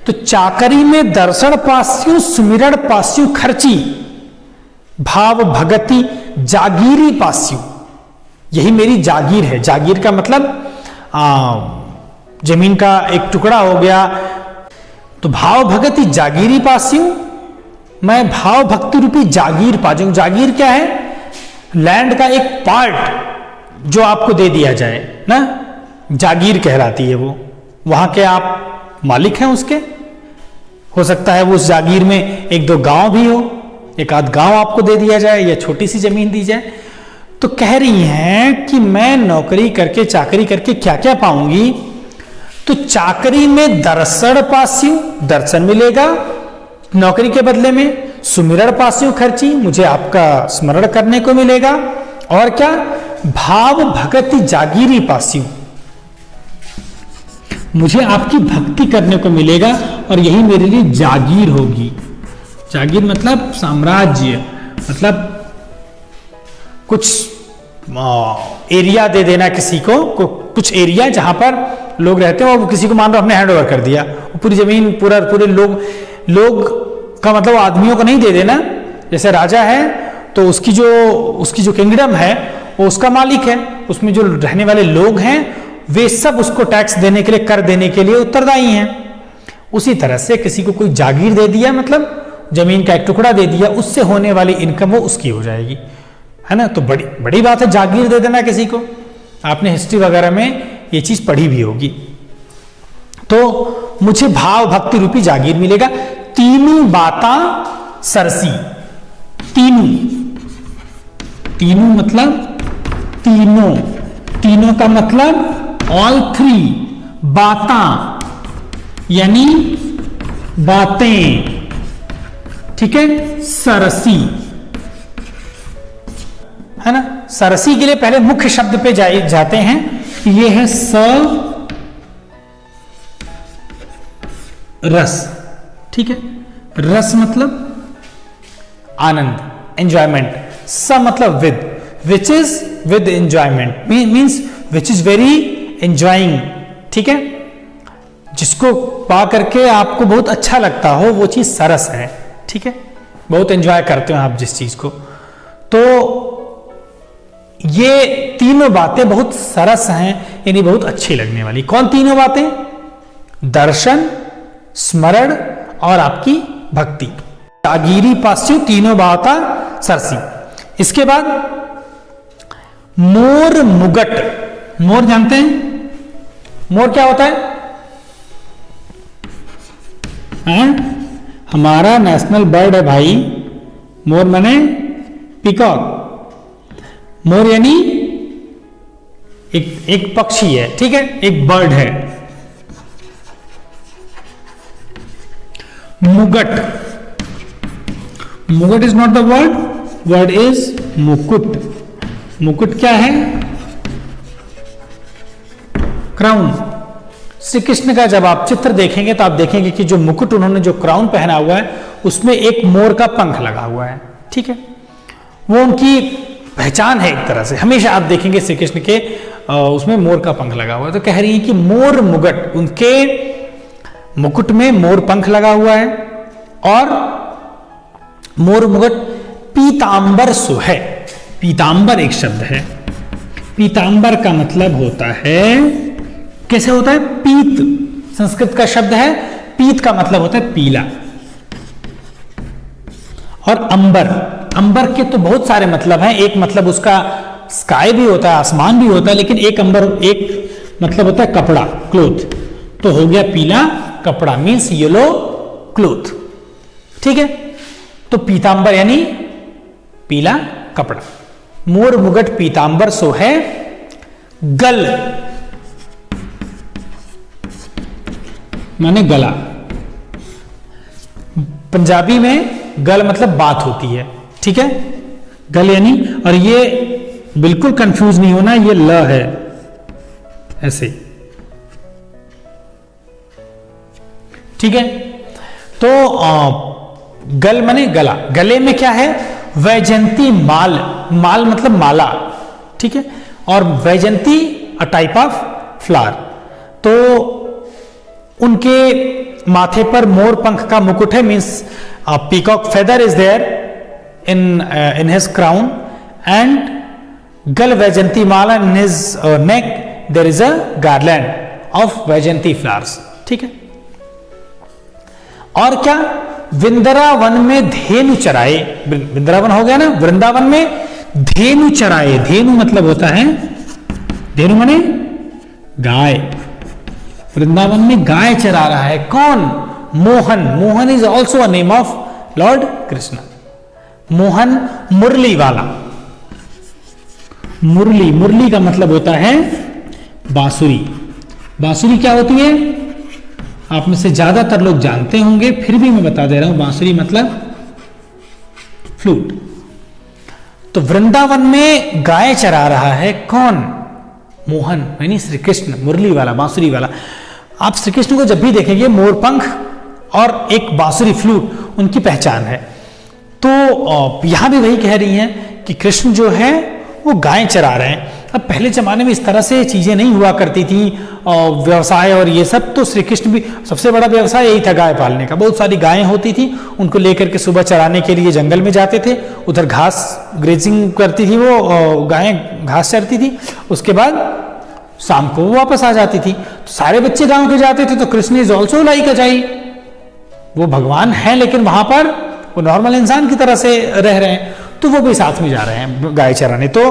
तो चाकरी में दर्शन पास्यु सुमिरण पास्यु खर्ची, भाव भगति जागीरी पास्यु, यही मेरी जागीर है। जागीर का मतलब जमीन का एक टुकड़ा हो गया। तो भाव भगति जागीरी पास्यु, मैं भाव भक्ति रूपी जागीर पा जाऊं। जागीर क्या है? लैंड का एक पार्ट जो आपको दे दिया जाए ना, जागीर कहलाती है वो। वहां के आप मालिक हैं उसके। हो सकता है वो उस जागीर में एक दो गांव भी हो, एक आध गांव आपको दे दिया जाए या छोटी सी जमीन दी जाए। तो कह रही हैं कि मैं नौकरी करके चाकरी करके क्या क्या पाऊंगी? तो चाकरी में दर्शन पास्यु, दर्शन मिलेगा नौकरी के बदले में। सुमिरण पास्यु खर्ची, मुझे आपका स्मरण करने को मिलेगा। और क्या? भाव भगति जागीरी पास्यु, मुझे आपकी भक्ति करने को मिलेगा और यही मेरे लिए जागीर होगी। जागीर मतलब साम्राज्य, मतलब कुछ एरिया दे देना किसी को, कुछ एरिया जहां पर लोग रहते हैं, वो किसी को मान लो हमने हैंड ओवर कर दिया, वो पूरी जमीन पूरे लोग का मतलब आदमियों को नहीं दे देना। जैसे राजा है तो उसकी जो किंगडम है वो उसका मालिक है, उसमें जो रहने वाले लोग हैं वे सब उसको टैक्स देने के लिए, कर देने के लिए उत्तरदायी हैं। उसी तरह से किसी को कोई जागीर दे दिया, मतलब जमीन का एक टुकड़ा दे दिया, उससे होने वाली इनकम वो उसकी हो जाएगी, है ना। तो बड़ी बात है जागीर दे देना किसी को। आपने हिस्ट्री वगैरह में ये चीज पढ़ी भी होगी। तो मुझे भाव भक्ति रूपी जागीर मिलेगा। तीनों बाता सरसी, तीनों मतलब तीनों का मतलब ऑल थ्री, बाता यानी बातें, ठीक है। सरसी है ना। सरसी के लिए पहले मुख्य शब्द पे जाते हैं। ये है रस, ठीक है। रस मतलब आनंद, एंजॉयमेंट। मतलब which is with enjoyment, means which is very enjoying, ठीक है। जिसको पा करके आपको बहुत अच्छा लगता हो वो चीज सरस है, ठीक है। बहुत एंजॉय करते हो आप जिस चीज को। तो ये तीनों बातें बहुत सरस हैं, यानी बहुत अच्छी लगने वाली। कौन तीनों बातें? दर्शन, स्मरण और आपकी भक्ति। जागीरी पास्यु तीनों बाता सरसी। इसके बाद मोर मुगट। मोर जानते हैं? मोर क्या होता है? हमारा नेशनल बर्ड है भाई मोर, माने पीकॉक। मोर यानी एक पक्षी है, ठीक है, एक बर्ड है। Mugat, mugat is not the word is mukut. मुकुट क्या है? क्राउन। श्री कृष्ण का जब आप चित्र देखेंगे तो आप देखेंगे कि जो मुकुट उन्होंने जो क्राउन पहना हुआ है उसमें एक मोर का पंख लगा हुआ है, ठीक है। वो उनकी पहचान है एक तरह से। हमेशा आप देखेंगे श्री कृष्ण के उसमें मोर का पंख लगा हुआ है। तो कह रही है कि मोर मुगट, उनके मुकुट में मोर पंख लगा हुआ है। और मोर मुगट पीतांबर सो है। पीतांबर एक शब्द है। पीतांबर का मतलब होता है, कैसे होता है? पीत, संस्कृत का शब्द है। पीत का मतलब होता है पीला। और अंबर, अंबर के तो बहुत सारे मतलब हैं। एक मतलब उसका स्काई भी होता है, आसमान भी होता है, लेकिन एक मतलब होता है कपड़ा, क्लोथ। तो हो गया पीला कपड़ा, मीन्स येलो क्लोथ, ठीक है। तो पीतांबर यानी पीला कपड़ा। मोर मुगट पीतांबर सो है। गल माने गला। पंजाबी में गल मतलब बात होती है, ठीक है। गल यानी, और ये बिल्कुल कंफ्यूज नहीं होना, ये ल है ऐसे, ठीक है। तो गल माने गला। गले में क्या है? वैजंती माल। माल मतलब माला, ठीक है। और Vaijanti a type of flower. तो उनके माथे पर मोर पंख का मुकुट है, means peacock feather is there in his crown, and गल Vaijanti mala in his neck there is a garland of Vaijanti flowers. ठीक है, और क्या, वृंदावन में धेनु चराए, वृंदावन हो गया ना, वृंदावन में धेनु चराए, धेनु मतलब होता है, धेनु माने गाय, वृंदावन में गाय चरा रहा है कौन, Mohan, Mohan is also a name of lord Krishna, Mohan Murli वाला, मुरली, मुरली का मतलब होता है बांसुरी, बांसुरी क्या होती है आप में से ज्यादातर लोग जानते होंगे, फिर भी मैं बता दे रहा हूं, बांसुरी मतलब फ्लूट। तो वृंदावन में गाय चरा रहा है कौन, मोहन यानी श्री कृष्ण, मुरली वाला, बांसुरी वाला। आप श्री कृष्ण को जब भी देखेंगे मोरपंख और एक बांसुरी फ्लूट उनकी पहचान है। तो यहां भी वही कह रही हैं कि कृष्ण जो है वो गाय चरा रहे हैं। अब पहले जमाने में इस तरह से चीजें नहीं हुआ करती थी, व्यवसाय और ये सब, तो श्री कृष्ण भी सबसे बड़ा व्यवसाय यही था गाय पालने का। बहुत सारी गायें होती थी, उनको लेकर के सुबह चराने के लिए जंगल में जाते थे, उधर घास ग्रेजिंग करती थी वो गायें, घास चरती थी, उसके बाद शाम को वो वापस आ जाती थी। तो सारे बच्चे गांव के जाते थे, तो Krishna is also like a child, वो भगवान है लेकिन वहां पर वो नॉर्मल इंसान की तरह से रह रहे हैं, तो वो भी साथ में जा रहे हैं गाय चराने। तो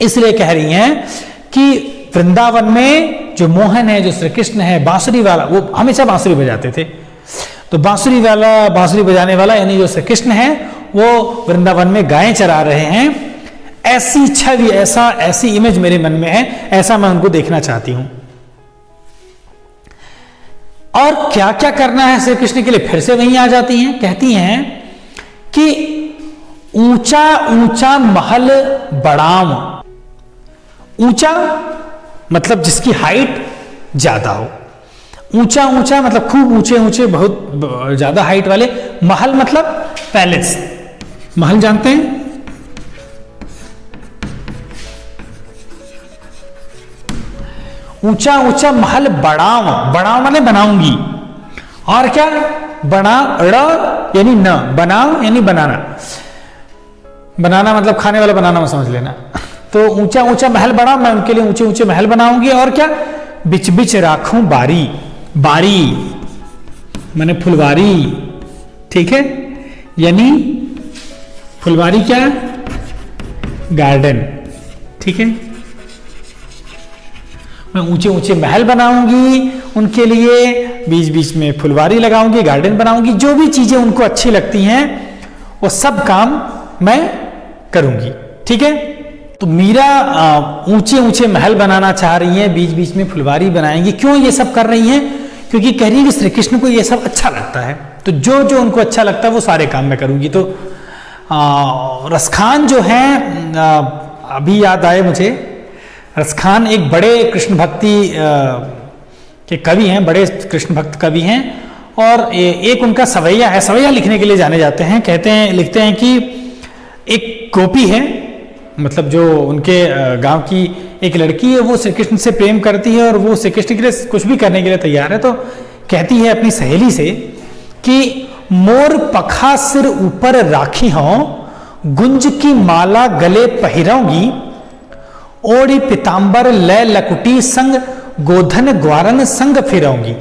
इसलिए कह रही हैं कि वृंदावन में जो मोहन है, जो श्री कृष्ण है, बांसुरी वाला, वो हमेशा बांसुरी बजाते थे, तो बांसुरी वाला, बांसुरी बजाने वाला यानी जो श्री कृष्ण है वो वृंदावन में गायें चरा रहे हैं। ऐसी छवि, ऐसी इमेज मेरे मन में है, ऐसा मैं उनको देखना चाहती हूं। और क्या क्या करना है श्री कृष्ण के लिए, फिर से वहीं आ जाती हैं, कहती हैं कि ऊंचा ऊंचा महल बढ़ाऊं, ऊंचा मतलब जिसकी हाइट ज्यादा हो, ऊंचा ऊंचा मतलब खूब ऊंचे ऊंचे, बहुत ज्यादा हाइट वाले, महल मतलब पैलेस, महल जानते हैं, ऊंचा ऊंचा महल बढ़ाऊं, बढ़ाऊं माने बनाऊंगी, और क्या, बना ड़ यानी न, बनाओ यानी बनाना, बनाना मतलब खाने वाला बनाना में समझ लेना। तो ऊंचा ऊंचा महल बना, मैं उनके लिए ऊंचे ऊंचे महल बनाऊंगी, और क्या, बिच बिच राखूं बारी, बारी माने फुलवारी, ठीक है, यानी फुलवारी क्या, गार्डन, ठीक है, मैं ऊंचे ऊंचे महल बनाऊंगी उनके लिए, बीच बीच में फुलवारी लगाऊंगी, गार्डन बनाऊंगी, जो भी चीजें उनको अच्छी लगती हैं वो सब काम मैं करूंगी। ठीक है, तो मीरा ऊंचे ऊंचे महल बनाना चाह रही हैं, बीच बीच में फुलवारी बनाएंगी। क्यों ये सब कर रही हैं, क्योंकि कह रही है कि श्री कृष्ण को ये सब अच्छा लगता है, तो जो जो उनको अच्छा लगता है वो सारे काम मैं करूंगी। तो रसखान जो है, अभी याद आए मुझे, रसखान एक बड़े कृष्ण भक्ति के कवि हैं, बड़े कृष्ण भक्त कवि हैं, और एक उनका सवैया है, सवैया लिखने के लिए जाने जाते हैं। कहते हैं, लिखते हैं कि एक गोपी है, मतलब जो उनके गांव की एक लड़की है, वो श्री कृष्ण से प्रेम करती है और वो श्री कृष्ण के लिए कुछ भी करने के लिए तैयार है। तो कहती है अपनी सहेली से कि मोर पखा सिर ऊपर राखी हों, गुंज की माला गले पहिराऊंगी, ओढ़ी पितांबर लय लकुटी संग, गोधन ग्वारन संग फिराऊंगी,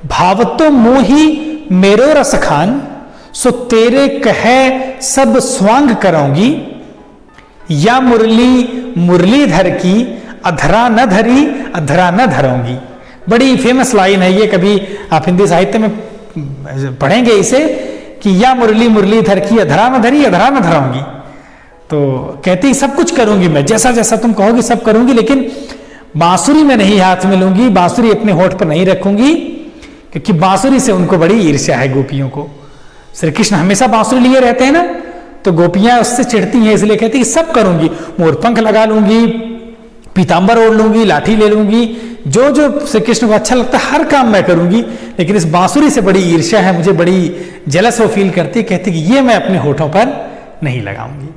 भावतो मोही मेरो रसखान, सो तेरे कहे सब स्वांग कराऊंगी, या मुरली मुरलीधर की, अधरा न धरी अधरा न धराऊंगी। बड़ी फेमस लाइन है ये, कभी आप हिंदी साहित्य में पढ़ेंगे इसे, कि या मुरली मुरलीधर की, अधरा न धरी अधरा न धराऊंगी। तो कहती सब कुछ करूंगी मैं, जैसा जैसा तुम कहोगी सब करूंगी, लेकिन बांसुरी में नहीं हाथ में लूंगी, बांसुरी अपने होठ पर नहीं रखूंगी, क्योंकि बांसुरी से उनको बड़ी ईर्ष्या है गोपियों को। श्री कृष्ण हमेशा बांसुरी लिए रहते हैं ना, तो गोपियां उससे चिढ़ती हैं, इसलिए कहती है सब करूंगी, मोरपंख लगा लूंगी, पीतांबर ओढ़ लूंगी, लाठी ले लूंगी, जो जो श्री कृष्ण को अच्छा लगता है हर काम मैं करूंगी, लेकिन इस बांसुरी से बड़ी ईर्ष्या है मुझे, बड़ी जेलस वो फील करती है, कहती कि ये मैं अपने होठों पर नहीं लगाऊंगी।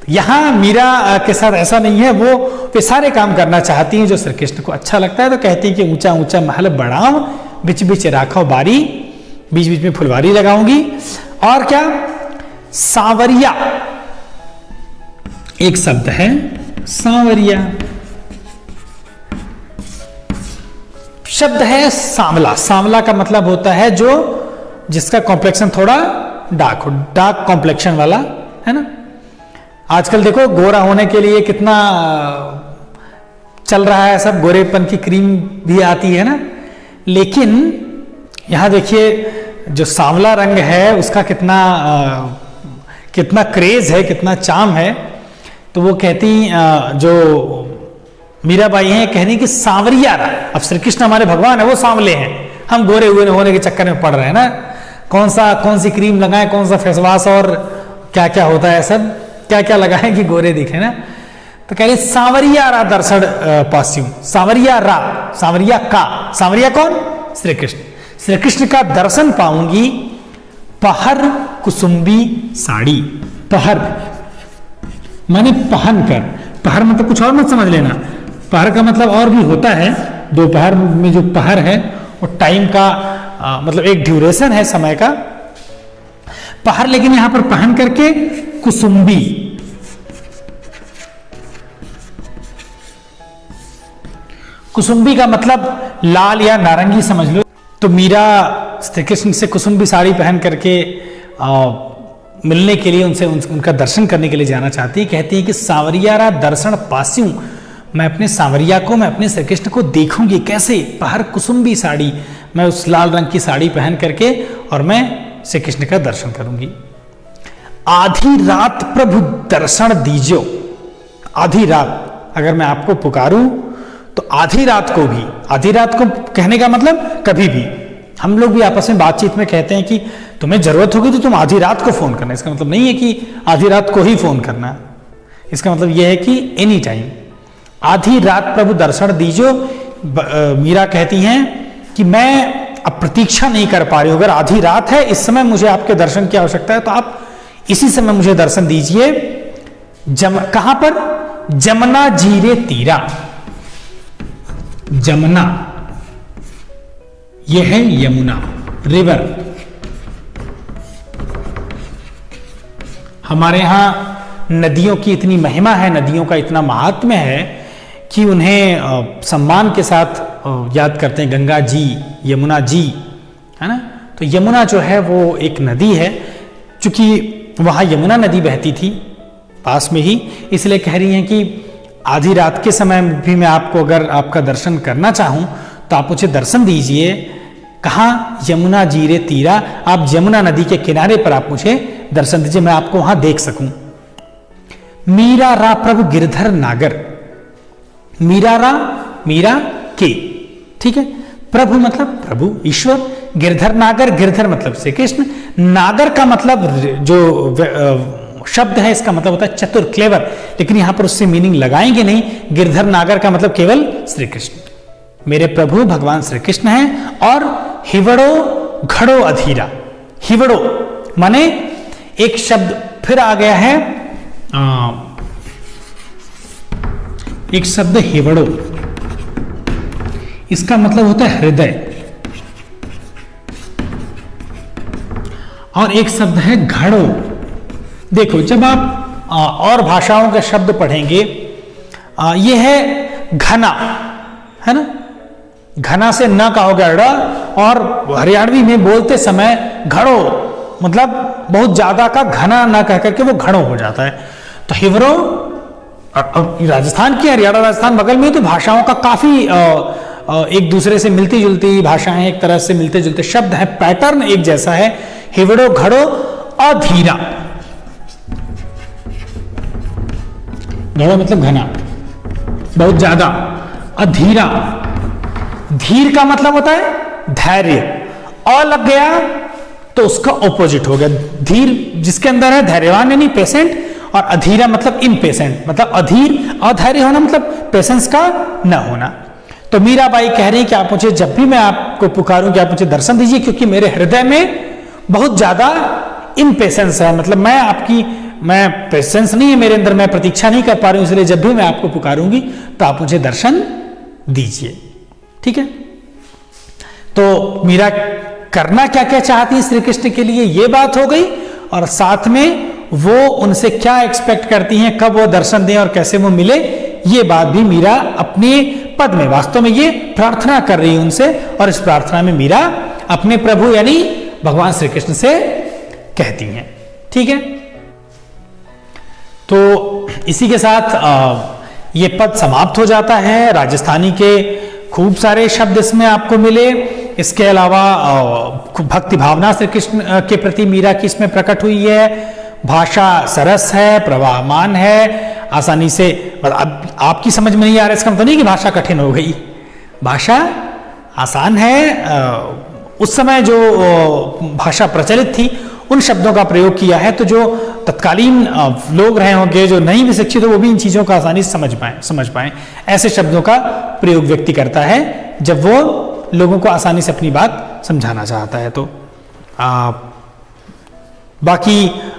यहां मीरा के साथ ऐसा नहीं है, वो सारे काम करना चाहती हैं जो श्री कृष्ण को अच्छा लगता है। तो कहती है कि ऊंचा ऊंचा महल बढ़ाऊं, बिच बिच राखो बारी, बीच बीच में फुलवारी लगाऊंगी। और क्या, सांवरिया एक शब्द है, सांवरिया शब्द है सांवला। सांवला का मतलब होता है जो जिसका कॉम्प्लेक्शन थोड़ा डार्क हो, डार्क कॉम्प्लेक्शन वाला, है ना। आजकल देखो गोरा होने के लिए कितना चल रहा है सब, गोरेपन की क्रीम भी आती है ना, लेकिन यहां देखिए जो सांवला रंग है उसका कितना क्रेज है, कितना चार्म है। तो वो कहती जो मीराबाई हैं, कह रही कि सांवरिया रहा। अब श्री कृष्ण हमारे भगवान है, वो सांवले हैं, हम गोरे हुए होने के चक्कर में पड़ रहे हैं ना। कौन सी क्रीम लगाएं, कौन सा फेस वॉश और क्या क्या होता है सब, क्या क्या लगाएं कि गोरे दिखे ना। तो कह रही सांवरिया रा दर्शन पास्यू, सांवरिया रा, सांवरिया का, सांवरिया कौन, श्री कृष्ण, श्री कृष्ण का दर्शन पाऊंगी। पहर कुसुम्बी साड़ी, पहर माने पहन कर, पहर मतलब कुछ और मत समझ लेना, पहर का मतलब और भी होता है। दोपहर में जो पहर है वो टाइम का मतलब एक ड्यूरेशन है समय का पहर, लेकिन यहां पर पहन करके कुसुम्बी, कुसुम्बी का मतलब लाल या नारंगी समझ लो। तो मीरा श्री कृष्ण से कुसुम्बी साड़ी पहन करके मिलने के लिए, उनका दर्शन करने के लिए जाना चाहती है। कहती है कि सांवरिया रा दर्शन पास्यूं, मैं अपने सांवरिया को, मैं अपने श्री कृष्ण को देखूंगी कैसे, पहर कुसुम्बी साड़ी, मैं उस लाल रंग की साड़ी पहन करके और मैं श्री कृष्ण का दर्शन करूंगी। आधी रात प्रभु दर्शन दीजो, आधी रात अगर मैं आपको पुकारूं तो आधी रात को भी, आधी रात को कहने का मतलब कभी भी, हम लोग भी आपस में बातचीत में कहते हैं कि तुम्हें जरूरत होगी तो तुम आधी रात को फोन करना, इसका मतलब नहीं है कि आधी रात को ही फोन करना, इसका मतलब यह है कि एनी टाइम। आधी रात प्रभु दर्शन दीजो, मीरा कहती हैं कि मैं अब प्रतीक्षा नहीं कर पा रही हूं, अगर आधी रात है, इस समय मुझे आपके दर्शन की आवश्यकता है, तो आप इसी समय मुझे दर्शन दीजिए। कहां पर, जमुना जीरे तीरा, जमुना यह है यमुना रिवर। हमारे यहां नदियों की इतनी महिमा है, नदियों का इतना महात्म्य है कि उन्हें सम्मान के साथ याद करते हैं, गंगा जी, यमुना जी, है ना। तो यमुना जो है वो एक नदी है, चूंकि वहां यमुना नदी बहती थी पास में ही, इसलिए कह रही हैं कि आधी रात के समय भी मैं आपको अगर आपका दर्शन करना चाहूं तो आप मुझे दर्शन दीजिए। कहां, यमुना जीरे तीरा, आप यमुना नदी के किनारे पर आप मुझे दर्शन दीजिए, मैं आपको वहां देख सकूं। मीरा रा प्रभु गिरधर नागर, मीरा रा, मीरा के, ठीक है, प्रभु मतलब प्रभु ईश्वर, गिरधर नागर, गिरधर मतलब श्री कृष्ण, नागर का मतलब जो शब्द है इसका मतलब होता है चतुर, क्लेवर, लेकिन यहां पर उससे मीनिंग लगाएंगे नहीं। गिरधर नागर का मतलब केवल श्री कृष्ण, मेरे प्रभु भगवान श्री कृष्ण हैं। और हिवड़ो घड़ो अधीरा, हिवड़ो माने एक शब्द फिर आ गया है, एक शब्द हिवड़ो, इसका मतलब होता है हृदय, और एक शब्द है घड़ो। देखो जब आप और भाषाओं के शब्द पढ़ेंगे, ये है घना, है ना, घना से न कहोगे ड़, और हरियाणवी में बोलते समय घड़ो मतलब बहुत ज्यादा का घना ना कह करके वो घड़ो हो जाता है। तो हिवरो, राजस्थान की, हरियाणा राजस्थान बगल में, तो भाषाओं का काफी एक दूसरे से मिलती जुलती भाषाएं, एक तरह से मिलते जुलते शब्द है, पैटर्न एक जैसा है। हिवड़ो घड़ो अधीरा, घड़ो मतलब घना, बहुत ज्यादा, अधीरा, धीर का मतलब होता है धैर्य, अ लग गया तो उसका ऑपोजिट हो गया, धीर जिसके अंदर है धैर्यवान यानी पेशेंट, और अधीरा मतलब इम्पेशेंट, मतलब अधीर, अधैर्य होना मतलब पेशेंस का न होना। तो मीराबाई कह रही हैं कि आप मुझे, जब भी मैं आपको पुकारूं कि आप मुझे दर्शन दीजिए, क्योंकि मेरे हृदय में बहुत ज्यादा इम्पेशेंस है, मतलब मैं पेशेंस नहीं है मेरे अंदर, मैं प्रतीक्षा नहीं कर पा रही हूं, इसलिए जब भी मैं आपको पुकारूंगी तो आप मुझे दर्शन दीजिए, ठीक है। तो तो मीरा करना क्या क्या चाहती है श्री कृष्ण के लिए, ये बात हो गई। और साथ में वो उनसे क्या एक्सपेक्ट करती हैं, कब वो दर्शन दें और कैसे वो मिले, ये बात भी मीरा अपने पद में वास्तव में ये प्रार्थना कर रही है उनसे। और इस प्रार्थना में मीरा अपने प्रभु यानी भगवान श्री कृष्ण से कहती हैं। ठीक है, तो इसी के साथ ये पद समाप्त हो जाता है। राजस्थानी के खूब सारे शब्द इसमें आपको मिले। इसके अलावा भक्ति भावना श्री कृष्ण के प्रति मीरा की इसमें प्रकट हुई है। भाषा सरस है, प्रवाहमान है, आसानी से, अब आपकी समझ में नहीं आ रहा इसका मतलब नहीं कि भाषा कठिन हो गई, भाषा आसान है। उस समय जो भाषा प्रचलित थी उन शब्दों का प्रयोग किया है, तो जो तत्कालीन लोग रहे होंगे जो नहीं भी शिक्षित हो वो भी इन चीजों का आसानी से समझ पाए ऐसे शब्दों का प्रयोग व्यक्ति करता है जब वो लोगों को आसानी से अपनी बात समझाना चाहता है। तो बाकी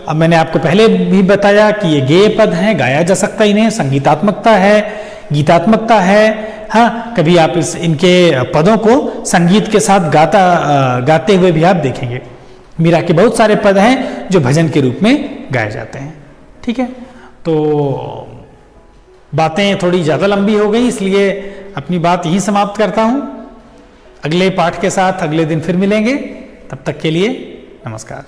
अब मैंने आपको पहले भी बताया कि ये गेय पद हैं, गाया जा सकता इन्हें, संगीतात्मकता है, गीतात्मकता है। हाँ, कभी आप इनके पदों को संगीत के साथ गाते हुए भी आप देखेंगे। मीरा के बहुत सारे पद हैं जो भजन के रूप में गाए जाते हैं। ठीक है, तो बातें थोड़ी ज़्यादा लंबी हो गई, इसलिए अपनी बात यहीं समाप्त करता हूँ। अगले पाठ के साथ अगले दिन फिर मिलेंगे, तब तक के लिए नमस्कार।